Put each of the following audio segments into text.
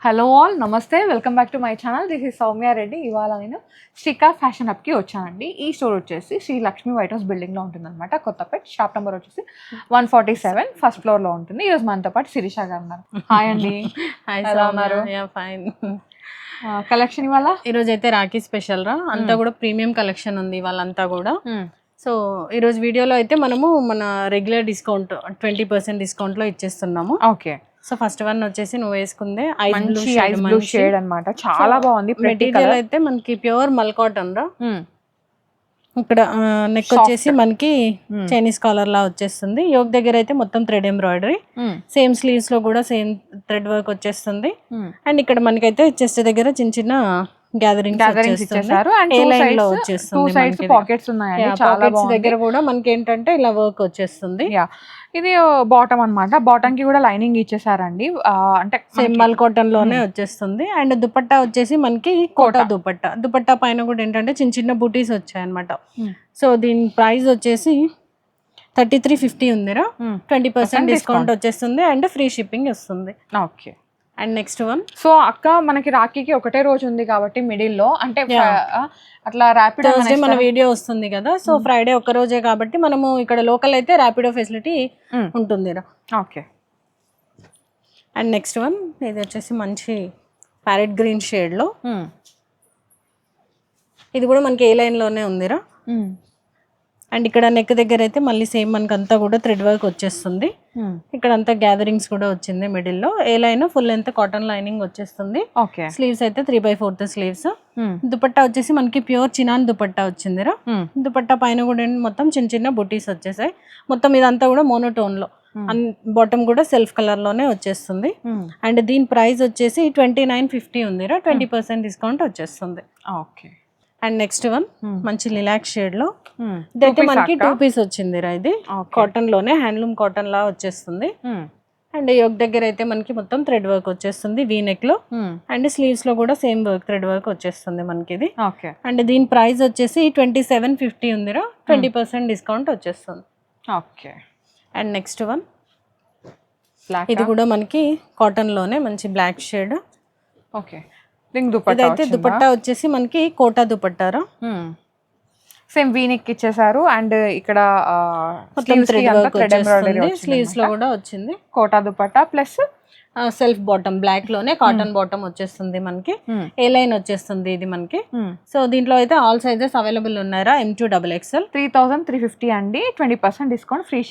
Hello all నమస్తే, welcome back to my channel. This is Soumya Reddy. ఇవాళ నేను శ్రీకా ఫ్యాషన్ హబ్కి వచ్చానండి. ఈ స్టోర్ వచ్చేసి శ్రీ లక్ష్మీ వైట్ హౌస్ బిల్డింగ్లో ఉంటుందన్నమాట. కొత్తపేట్. షాప్ నెంబర్ వచ్చేసి 147 ఫస్ట్ ఫ్లోర్లో ఉంటుంది. ఈరోజు మనతో పాటు శిరీష గారు ఉన్నారు. హాయ్ అండి. ఎలా ఉన్నారు? ఫైన్. కలెక్షన్ ఇవాళ ఈరోజు అయితే రాఖీ స్పెషల్ రా, అంతా కూడా ప్రీమియం కలెక్షన్ ఉంది వాళ్ళంతా కూడా. సో ఈరోజు వీడియోలో అయితే మనము మన రెగ్యులర్ డిస్కౌంట్ 20% డిస్కౌంట్లో ఇచ్చేస్తున్నాము. ఓకే. సో ఫస్ట్ వన్ వచ్చేసి నువ్వు వేసుకుందే ఐస్ బ్లూ షేడ్ అన్నమాట. చాలా బాగుంది. మెటీరియల్ అయితే మనకి ప్యూర్ మల్ కాటన్ రా. ఇక్కడ నెక్ వచ్చేసి మనకి చైనీస్ కాలర్ లా వచ్చేస్తుంది. యోక్ దగ్గర అయితే మొత్తం థ్రెడ్ ఎంబ్రాయిడరీ, సేమ్ స్లీవ్స్ లో కూడా సేమ్ థ్రెడ్ వర్క్ వచ్చేస్తుంది. అండ్ ఇక్కడ మనకైతే చెస్ట్ దగ్గర చిన్న చిన్న గ్యాదరింగ్స్ ఇచ్చేసారు. పాకెట్స్ ఉన్నాయి. పాకెట్స్ దగ్గర కూడా మనకి ఏంటంటే ఇలా వర్క్ వచ్చేస్తుంది. ఇది బాటమ్ అన్నమాట. బాటమ్ కి కూడా లైనింగ్ ఇచ్చేసారండి. అంటే సేమ్ మల్ కాటన్ లోనే వచ్చేస్తుంది. అండ్ దుపట్టా వచ్చేసి మనకి కోటా దుపట్టా పైన కూడా ఏంటంటే చిన్న చిన్న బూటీస్ వచ్చాయి అనమాట. సో దీని ప్రైస్ వచ్చేసి 3350 ఉందిరా. 20% డిస్కౌంట్ వచ్చేస్తుంది అండ్ ఫ్రీ షిప్పింగ్ వస్తుంది. Okay. And next one. So అక్క, మనకి రాఖీకి ఒకటే రోజు ఉంది కాబట్టి మిడిల్ లో అంటే అట్లా ర్యాపిడో మన వీడియో వస్తుంది కదా. సో ఫ్రైడే ఒక రోజే కాబట్టి మనము ఇక్కడ లోకల్ అయితే ర్యాపిడో ఫెసిలిటీ ఉంటుంది. ఓకే. అండ్ నెక్స్ట్ వన్, ఇది వచ్చేసి మంచి ప్యారెట్ గ్రీన్ షేడ్ లో. ఇది కూడా మనకి ఏ లైన్ లోనే ఉందిరా. అండ్ ఇక్కడ నెక్ దగ్గర అయితే మళ్ళీ సేమ్ మనకి అంతా కూడా థ్రెడ్ వర్క్ వచ్చేస్తుంది. ఇక్కడ అంతా గ్యాదరింగ్స్ కూడా వచ్చింది మిడిల్ లో. A line full length cotton lining వచ్చేస్తుంది. స్లీవ్స్ అయితే 3/4 స్లీవ్స్. దుపట్టా వచ్చేసి మనకి ప్యూర్ చినాన్ దుపట్టా వచ్చిందిరా. దుపట్టా పైన కూడా మొత్తం చిన్న చిన్న బుటీస్ వచ్చేసాయి. మొత్తం ఇదంతా కూడా మోనోటోన్ లో, బాటమ్ కూడా సెల్ఫ్ కలర్ లోనే వచ్చేస్తుంది. అండ్ దీని ప్రైస్ వచ్చేసి 2950 ఉందిరా. 20% డిస్కౌంట్ వచ్చేస్తుంది. ఓకే. అండ్ నెక్స్ట్ వన్ మంచి లిలాక్ షేడ్ లో. ఇదైతే మనకి 2 పీస్ వచ్చిందిరా. ఇది కాటన్ లోనే హ్యాండ్లూమ్ కాటన్ లా వచ్చేస్తుంది. అండ్ యోక్ దగ్గర అయితే మనకి మొత్తం థ్రెడ్ వర్క్ వచ్చేస్తుంది వీ నెక్ లో. అండ్ స్లీవ్స్ లో కూడా సేమ్ వర్క్ థ్రెడ్ వర్క్ వచ్చేస్తుంది మనకి ఇది. అండ్ దీని ప్రైస్ వచ్చేసి 2750 ఉందిరా. 20% డిస్కౌంట్ వచ్చేస్తుంది. ఓకే. అండ్ నెక్స్ట్ వన్, ఇది కూడా మనకి కాటన్ లోనే మంచి బ్లాక్ షేడ్. ఓకే. ఇదైతే దుపట్టా వచ్చేసి మనకి కోటా దుపట్టారా. సేమ్ వీనెక్ ఇచ్చేసారు. అండ్ ఇక్కడ స్లీవ్స్ లో కూడా వచ్చింది Kota dupatta plus self bottom black లోనే కాటన్ బాటమ్ వచ్చేస్తుంది మనకి. ఏ లైన్ వచ్చేస్తుంది ఇది మనకి. సో దీంట్లో అయితే ఆల్ సైజెస్ అవైలబుల్ ఉన్నారా. M2 XXL 3350 అండి. 20% డిస్కౌంట్, ఫ్రీ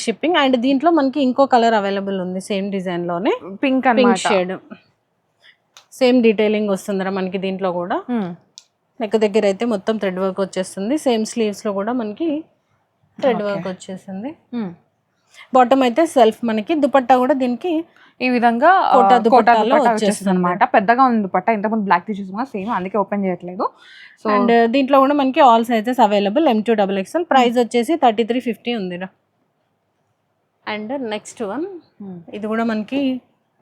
షిప్పింగ్. అండ్ దీంట్లో మనకి ఇంకో కలర్ అవైలబుల్ ఉంది సేమ్ డిజైన్ లోనే, పింక్ షేడ్. సేమ్ డీటెయిలింగ్ వస్తుందిరా మనకి దీంట్లో కూడా. నెక్ దగ్గర అయితే మొత్తం థ్రెడ్ వర్క్ వచ్చేస్తుంది. సేమ్ స్లీవ్స్ లో కూడా మనకి థ్రెడ్ వర్క్ వచ్చేసింది. బాటమ్ అయితే సెల్ఫ్ మనకి. దుపట్టా కూడా దీనికి ఈ విధంగా దుపట్టాలో వచ్చేస్తుంది అనమాట. పెద్దగా ఉంది దుపట్టా. ఇంతకుముందు బ్లాక్ తీసుకున్నా సేమ్, అందుకే ఓపెన్ చేయట్లేదు. సో అండ్ దీంట్లో కూడా మనకి all sizes available. M2 XXL price వచ్చేసి 3350 ఉందిరా. అండ్ నెక్స్ట్ వన్, ఇది కూడా మనకి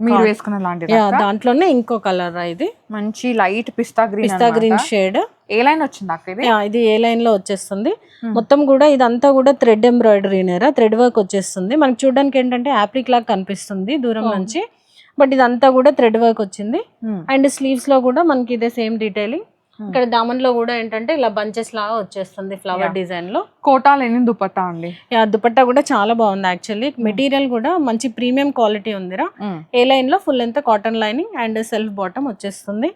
మీరు వేసుకున్న లాంటి దాంట్లోనే ఇంకో కలర్. ఇది మంచి లైట్ పిస్తా గ్రీన్ షేడ్. ఏ లైన్ వచ్చింది అక్క? ఇది ఏ లైన్ లో వచ్చేస్తుంది. మొత్తం కూడా ఇదంతా కూడా థ్రెడ్ ఎంబ్రాయిడరీనేరా. థ్రెడ్ వర్క్ వచ్చేస్తుంది మనకి. చూడడానికి ఏంటంటే యాప్రిక్ లాగా కనిపిస్తుంది దూరం నుంచి, బట్ ఇదంతా కూడా థ్రెడ్ వర్క్ వచ్చింది. అండ్ స్లీవ్స్ లో కూడా మనకి ఇదే సేమ్ డీటెయిలింగ్. ఇక్కడ దామన్ లో కూడా ఏంటంటే ఇలా బంచెస్ లాగా వచ్చేస్తుంది ఫ్లవర్ డిజైన్ లో. కోటా లేని దుపట్టా అండి. దుపట్టా కూడా చాలా బాగుంది యాక్చువల్లీ. మెటీరియల్ కూడా మంచి ప్రీమియం క్వాలిటీ ఉందిరా. ఏ లైన్ లో full length cotton lining and self bottom వచ్చేస్తుంది.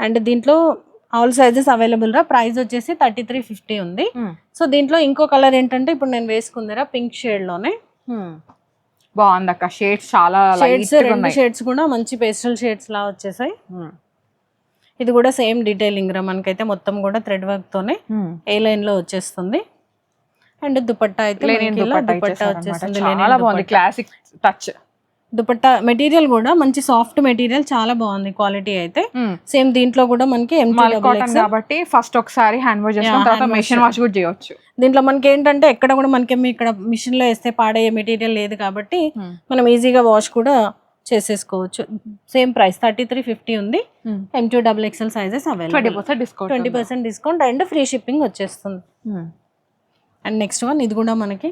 అండ్ దీంట్లో ఆల్ సైజెస్ అవైలబుల్ రా. ప్రైస్ వచ్చేసి 3350 ఉంది. సో దీంట్లో ఇంకో కలర్ ఏంటంటే ఇప్పుడు నేను వేసుకుందిరా పింక్ షేడ్ లోనే. బాగుంది అక్క. షేడ్స్ చాలా రెండు షేడ్స్ కూడా మంచి పేస్టల్ షేడ్స్ లా వచ్చేసాయి. ఇది కూడా సేమ్ డీటెయిలింగ్ రా మనకైతే మొత్తం కూడా థ్రెడ్ వర్క్ తోనే ఏ లైన్ లో వచ్చేస్తుంది. అండ్ దుపట్టా అయితే దుపట్టా వచ్చేస్తుంది. Classic touch dupatta. మెటీరియల్ కూడా మంచి సాఫ్ట్ మెటీరియల్, చాలా బాగుంది క్వాలిటీ అయితే. సేమ్ దీంట్లో కూడా మనకి కాబట్టి ఫస్ట్ ఒకసారి హ్యాండ్ వాష్ చేసుకున్న తర్వాత మెషిన్ వాష్ కూడా చేయొచ్చు. దీంట్లో మనకి ఏంటంటే ఎక్కడ కూడా మనకి ఇక్కడ మిషన్ లో వేస్తే పాడయ్యే మెటీరియల్ లేదు కాబట్టి మనం ఈజీగా వాష్ కూడా చేసేసుకోవచ్చు. సేమ్ ప్రైస్ 3350 ఉంది. M2 XXL sizes available. 20% discount and free shipping వచ్చేస్తుంది. అండ్ నెక్స్ట్ వన్, ఇది కూడా మనకి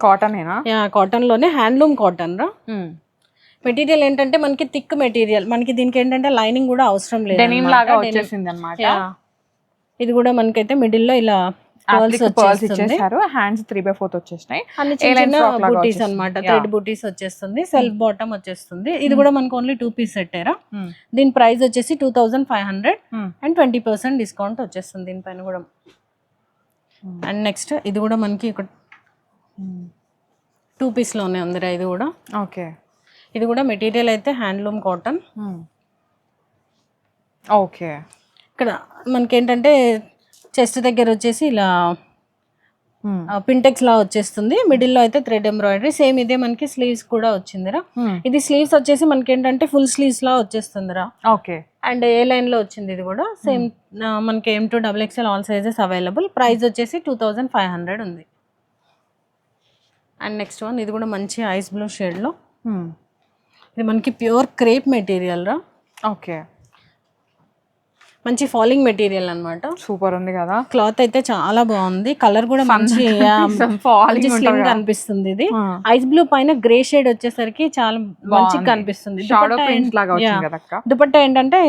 కాటన్. కాటన్ లోనే హ్యాండ్లూమ్ కాటన్ రా. మెటీరియల్ ఏంటంటే మనకి థిక్ మెటీరియల్, మనకి దీనికి ఏంటంటే లైనింగ్ కూడా అవసరం లేదు, డెనిమ్ లాగా వచ్చేసింది అన్నమాట. ఇది కూడా మనకైతే మిడిల్ లో ఇలా పర్ల్స్ ఇచ్చేసారు. హ్యాండ్స్ 3/4 వచ్చేసినాయి. బూటీస్ అన్నమాట, థ్రెడ్ బూటీస్ వచ్చేస్తుంది. సెల్ఫ్ బాటమ్ వచ్చేస్తుంది. ఇది కూడా మనకు ఓన్లీ 2 పీస్ సెట్టేరా. దీని ప్రైస్ వచ్చేసి 2500 అండ్ 20% డిస్కౌంట్ వచ్చేస్తుంది దీనిపైన కూడా. అండ్ నెక్స్ట్ ఇది కూడా మనకి ఒక 2 పీస్ లోనే ఉందిరా ఇది కూడా. ఓకే, ఇది కూడా మెటీరియల్ అయితే హ్యాండ్లూమ్ కాటన్. ఓకే, ఇక్కడ మనకి ఏంటంటే చెస్ట్ దగ్గర వచ్చేసి ఇలా పింటెక్స్ లా వచ్చేస్తుంది. మిడిల్ లో అయితే థ్రెడ్ ఎంబ్రాయిడరీ. సేమ్ ఇదే మనకి స్లీవ్స్ కూడా వచ్చిందిరా. ఇది స్లీవ్స్ వచ్చేసి మనకి ఏంటంటే ఫుల్ స్లీవ్స్ లా వచ్చేస్తుందిరా. ఓకే, అండ్ ఏ లైన్ లో వచ్చింది ఇది కూడా. సేమ్ మనకి M2 XXL all sizes available. Price వచ్చేసి 2500 ఉంది. అండ్ నెక్స్ట్ వన్ ఇది కూడా మంచి ఐస్ బ్లూ షేడ్ లో. ఇది మనకి ప్యూర్ క్రేప్ మెటీరియల్ రా. ఓకే, మంచి ఫాలింగ్ మెటీరియల్ అన్నమాట. సూపర్ ఉంది కదా. క్లాత్ అయితే చాలా బాగుంది. కలర్ కూడా మంచి స్లిమ్ గా అనిపిస్తుంది. ఇది ఐస్ బ్లూ పైన గ్రే షేడ్ వచ్చేసరికి చాలా మంచిగా కనిపిస్తుంది. దుపట్టా ఏంటంటే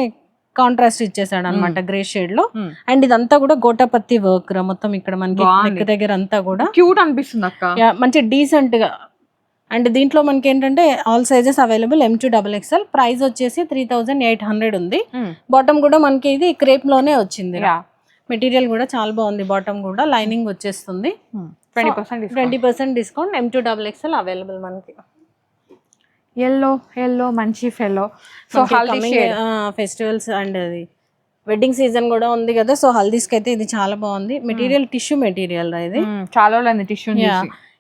కాంట్రాస్ట్ ఇచ్చేసాడు అనమాట గ్రే షేడ్ లో. అండ్ ఇదంతా కూడా గోటాపత్తి వర్క్ రా మొత్తం. ఇక్కడ మనకి నెక్ దగ్గర అంతా కూడా క్యూట్ అనిపిస్తుంది అక్క. మంచి డీసెంట్ గా. అండ్ దీంట్లో మనకి ఏంటంటే all sizes available. M2 XXL. Price వచ్చేసి 3800 ఉంది. బాటమ్ కూడా మనకి ఇది క్రేప్ లోనే వచ్చింది. మెటీరియల్ కూడా చాలా బాగుంది. బాటమ్ కూడా లైనింగ్ వచ్చేస్తుంది. 20% డిస్కౌంట్. M2 XXL అవైలబుల్ మనకి. ఎల్లో మంచి ఫెల్లో. సో ఫెస్టివల్స్ అండ్ అది వెడ్డింగ్ సీజన్ కూడా ఉంది కదా. సో హల్దీస్కి అయితే ఇది చాలా బాగుంది. మెటీరియల్ టిష్యూ మెటీరియల్ ఇది. చాలా టిష్యూ.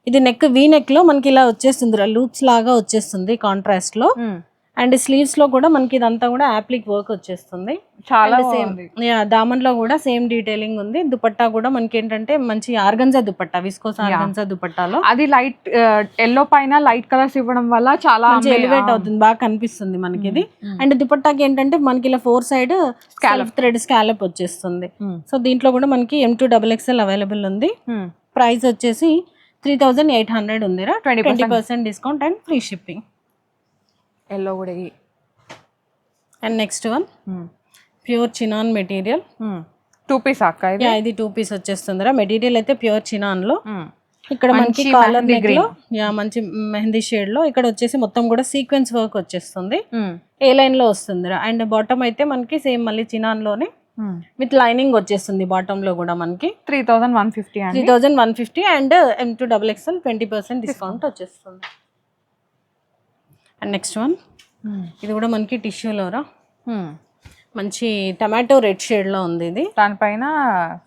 ఇది నెక్ వీ నెక్ లో మనకి ఇలా వచ్చేస్తుంది, లూప్స్ లాగా వచ్చేస్తుంది కాంట్రాస్ట్ లో. అండ్ స్లీవ్స్ లో కూడా మనకి ఇదంతా కూడా యాప్లిక్ వర్క్ వచ్చేస్తుంది. చాలా సేమ్ దామన్ లో కూడా సేమ్ డీటెయిలింగ్ ఉంది. దుపట్టా కూడా మనకి ఏంటంటే మంచి ఆర్గన్జా దుపట్టా, విస్కోస్ ఆర్గన్జా దుపట్టాలో. అది లైట్ ఎల్లో పైన లైట్ కలర్స్ ఇవ్వడం వల్ల చాలా ఎలివేట్ అవుతుంది, బాగా కనిపిస్తుంది మనకి ఇది. అండ్ దుపట్టాకి ఏంటంటే మనకి ఇలా 4 సైడ్ థ్రెడ్ స్కాలప్ వచ్చేస్తుంది. సో దీంట్లో కూడా మనకి M2 XXL అవైలబుల్ ఉంది. ప్రైస్ వచ్చేసి 3800 ఉందిరా. 20% discount and free shipping. Yellow కూడా. And next one pure chinon material. 2 piece అక్క. ఇది 2 పీస్ వచ్చేస్తుందిరా. మెటీరియల్ అయితే ప్యూర్ చినాన్ లో. ఇక్కడ మనకి కాలర్ నెక్ లో మంచి మెహందీ షేడ్ లో ఇక్కడ వచ్చేసి మొత్తం కూడా సీక్వెన్స్ వర్క్ వచ్చేస్తుంది. ఏ లైన్ లో వస్తుందిరా. అండ్ బాటమ్ అయితే మనకి సేమ్ మళ్ళీ చినాన్ లోనే విత్ లైనింగ్ వచ్చేస్తుంది. బాటమ్ లో కూడా మనకి 3150 అండ్ M2 XXL 20% డిస్కౌంట్ వచ్చేస్తుంది. అండ్ నెక్స్ట్ వన్ ఇది కూడా మనకి టిష్యూలోరా. మంచి టమాటో రెడ్ షేడ్ లో ఉంది. ఇది దానిపైన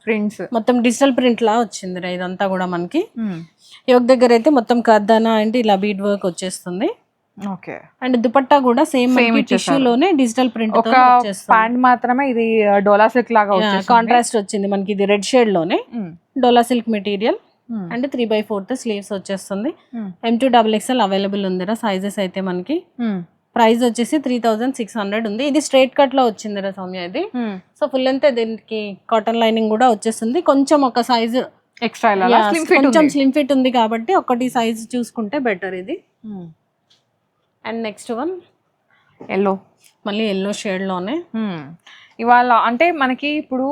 ప్రింట్స్ మొత్తం డిజిటల్ ప్రింట్ లా వచ్చింది ఇదంతా కూడా మనకి. యోక్ దగ్గర అయితే మొత్తం కర్దానా అంటే ఇలా బీడ్ వర్క్ వచ్చేస్తుంది. ఓకే. అండ్ దుపట్టా కూడా సేమ్ టిష్యూ లోనే డిజిటల్ ప్రింట్ ఒక ప్యాంట్ మాత్రమే ఇది డోలా సిల్క్ లాగా వచ్చేసింది. కాంట్రాస్ట్ వచ్చింది మనకి. ఇది రెడ్ షేడ్ లోనే డోలా సిల్క్ మెటీరియల్. అండ్ 3/4 స్లీవ్స్ వచ్చేస్తుంది. M2 XXL అవైలబుల్ ఉందిరా. సైజెస్ అయితే మనకి. ప్రైస్ వచ్చేసి 3600 ఉంది. ఇది స్ట్రైట్ కట్ లో వచ్చిందిరా సౌమ్య ఇది. సో ఫుల్ అంతే. దీనికి కాటన్ లైనింగ్ కూడా వచ్చేస్తుంది. కొంచెం ఒక సైజ్ ఎక్స్ట్రా కొంచెం స్లిమ్ ఫిట్ ఉంది కాబట్టి ఒకటి సైజ్ చూసుకుంటే బెటర్ ఇది. అండ్ నెక్స్ట్ వన్ ఎల్లో, మళ్ళీ ఎల్లో షేడ్ లోనే. ఇవాళ అంటే మనకి ఇప్పుడు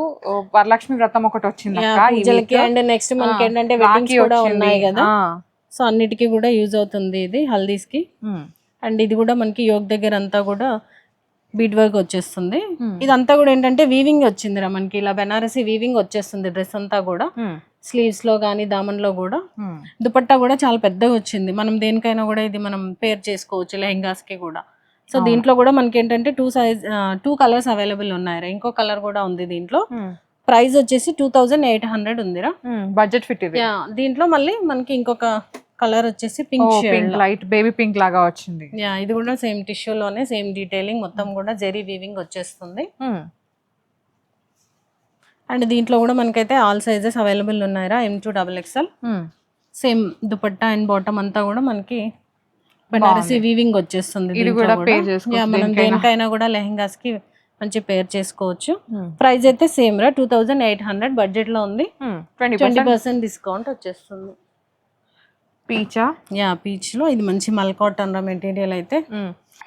వరలక్ష్మి వ్రతం ఒకటి వచ్చింది పూజలకి. అండ్ నెక్స్ట్ మనకి ఏంటంటే వెడ్డింగ్స్ కూడా ఉన్నాయి కదా. సో అన్నిటికీ కూడా యూజ్ అవుతుంది ఇది హల్దీస్ కి. అండ్ ఇది కూడా మనకి యోగ్ దగ్గర అంతా కూడా బీడ్ వర్క్ వచ్చేస్తుంది. ఇదంతా కూడా ఏంటంటే వీవింగ్ వచ్చిందిరా మనకి. ఇలా బెనారసి వీవింగ్ వచ్చేస్తుంది డ్రెస్ అంతా కూడా. స్లీవ్స్ లో కానీ దామన్ లో కూడా. దుపట్టా కూడా చాలా పెద్దగా వచ్చింది. మనం దేనికైనా కూడా ఇది మనం పేర్ చేసుకోవచ్చు లెహెంగాస్ కి కూడా. సో దీంట్లో కూడా మనకి ఏంటంటే 2 కలర్స్ అవైలబుల్ ఉన్నాయి. ఇంకో కలర్ కూడా ఉంది దీంట్లో. ప్రైస్ వచ్చేసి 2800 ఉందిరా. బడ్జెట్ ఫిట్ ఇది. దీంట్లో మళ్ళీ మనకి ఇంకొక కలర్ వచ్చేసి pink shade, light baby pink లాగా వచ్చింది. ఇది కూడా సేమ్ టిష్యూ లోనే సేమ్ డీటెయిలింగ్ మొత్తం కూడా జెరీ వీవింగ్ వచ్చేస్తుంది. అండ్ దీంట్లో కూడా మనకైతే ఆల్ సైజెస్ అవైలబుల్ ఉన్నాయిరా. M2 XXL. Same dupatta and bottom అంతా కూడా మనకి బనారసి వీవింగ్ వచ్చేస్తుంది. మనం దేనికైనా కూడా లెహెంగాస్ కి మంచి పేర్ చేసుకోవచ్చు. ప్రైస్ అయితే సేమ్ రా 2800 బడ్జెట్ లో ఉంది. 20% డిస్కౌంట్ వచ్చేస్తుంది. పీచా. పీచ్ లో ఇది మంచి మల్ కాటన్ రా మెటీరియల్ అయితే.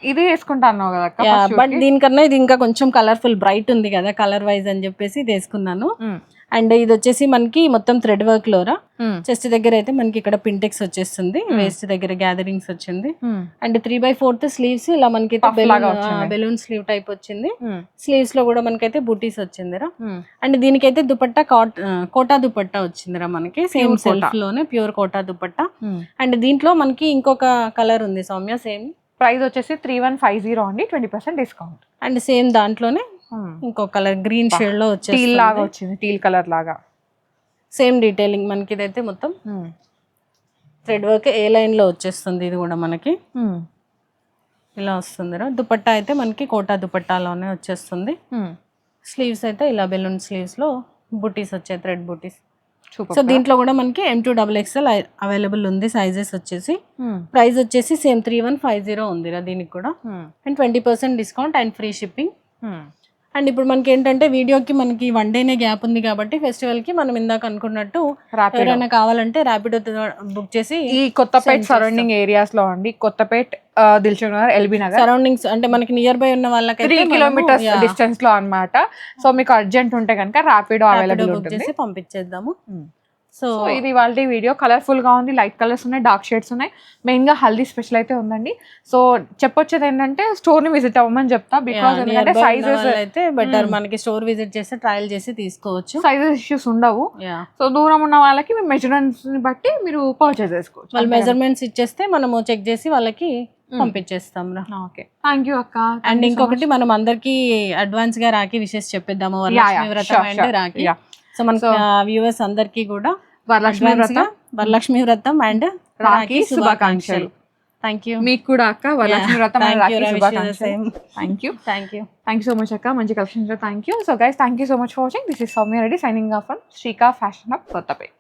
ఇది వేసుకుంటా అన్నావు కదా అక్క first shoot బట్ కి? దీనికన్నా ఇది ఇంకా కొంచెం కలర్ఫుల్ బ్రైట్ ఉంది కదా కలర్ వైజ్ అని చెప్పేసి ఇది వేసుకున్నాను. మ్మ్. అండ్ ఇది వచ్చేసి మనకి మొత్తం థ్రెడ్ వర్క్ లోరా. మ్మ్. చెస్ట్ దగ్గర అయితే మనకి ఇక్కడ పింటెక్స్ వచ్చేస్తుంది, వేస్ట్ దగ్గర గ్యాదరింగ్స్ వచ్చింది. మ్మ్. అండ్ 3/4 స్లీవ్స్ ఇలా మనకి Puff లాగా వచ్చింది. బెలూన్ స్లీవ్ టైప్ వచ్చింది. మ్మ్. స్లీవ్స్ లో కూడా మనకైతే బూటీస్ వచ్చిందిరా. మ్మ్. అండ్ దీనికైతే దుపట్టా కోటా దుపట్టా వచ్చిందిరా మనకి సేమ్ Pure సెల్ఫ్ కోటా. లోనే pure quota dupatta. Hmm. And దీంట్లో మనకి ఇంకొక కలర్ ఉంది సౌమ్య సేమ్. ప్రైస్ వచ్చేసి 3150 అండి, 20% డిస్కౌంట్. అండ్ సేమ్ దాంట్లోనే ఇంకొక కలర్ గ్రీన్ షేడ్ లో టీల్ లాగా వచ్చేసి వచ్చింది, టీల్ కలర్ లాగా. సేమ్ డీటెయిలింగ్ మనకి ఇదైతే మొత్తం థ్రెడ్ వర్క్ ఏ లైన్ లో వచ్చేస్తుంది. ఇది కూడా మనకి ఇలా వస్తుందిరా. దుపట్టా అయితే మనకి కోటా దుపట్టాలోనే వచ్చేస్తుంది. స్లీవ్స్ అయితే ఇలా బెలూన్ స్లీవ్స్ లో బూటీస్ వచ్చాయి, థ్రెడ్ బూటీస్. సో దీంట్లో కూడా మనకి M2XXL అవైలబుల్ ఉంది సైజెస్ వచ్చేసి. ప్రైస్ వచ్చేసి సేమ్ 3150 ఉందిరా దీనికి కూడా. And 20% discount and free shipping. And ఇప్పుడు మనకి ఏంటంటే వీడియోకి మనకి 1 డేనే గ్యాప్ ఉంది కాబట్టి ఫెస్టివల్ కి మనం ఇందాక అనుకున్నట్టు ఎవరైనా కావాలంటే ర్యాపిడో బుక్ చేసి ఈ కొత్తపేట్ సరౌండింగ్ ఏరియాస్ లో అండి, కొత్తపేట్, దిల్సుఖ్ నగర్, ఎల్బీ నగర్ సరౌండింగ్స్ అంటే మనకి నియర్ బై ఉన్న వాళ్ళకి 3 కిలోమీటర్స్ డిస్టెన్స్ లో అన్నమాట. సో మీకు అర్జెంట్ ఉంటే కనుక ర్యాపిడో అవైలబుల్ బుక్ ఉంటుంది. చేసి పంపించేద్దాము. సో ఇది వాళ్ళ వీడియో. కలర్ఫుల్ గా ఉంది, లైట్ కలర్స్ ఉన్నాయి, డార్క్ షేడ్స్ ఉన్నాయి. మెయిన్ గా హల్దీ స్పెషల్ అయితే ఉందండి. సో చెప్పొచ్చేది ఏంటంటే స్టోర్ ని విజిట్ అవ్వమని చెప్తా, బికాస్ ఎందుకంటే సైజెస్ అయితే బెటర్ మనకి స్టోర్ విజిట్ చేసి ట్రయల్ చేసి తీసుకోవచ్చు. సైజెస్ ఇష్యూస్ ఉండవు. సో దూరం ఉన్న వాళ్ళకి మీ మెజర్మెంట్స్ ని బట్టి మీరు పర్చేస్ చేసుకోవచ్చు. వాళ్ళు మెజర్మెంట్స్ ఇచ్చేస్తే మనము చెక్ చేసి వాళ్ళకి పంపించేస్తాం రా. ఓకే, థ్యాంక్ యూ అక్క. అండ్ ఇంకొకటి మనం అందరికి అడ్వాన్స్ గా రాఖీ విషెస్ చెప్పేద్దాము. వరలక్ష్మి వ్రతం అంటే రాఖీ. సో మన వ్యూవర్స్ అందరికి కూడా వరలక్ష్మి వ్రతం అండ్ రాఖీ శుభాకాంక్షలు. Thank you. మీకు కూడా అక్క వరలక్ష్మి వ్రతం అండ్ రాఖీ శుభాకాంక్షలు. థ్యాంక్ యూ సో మచ్ అక్క, మంచి collection. Thank you. So guys, thank you so much for watching. This is Soumya Reddy signing off from Srika fashion hub Kothapet.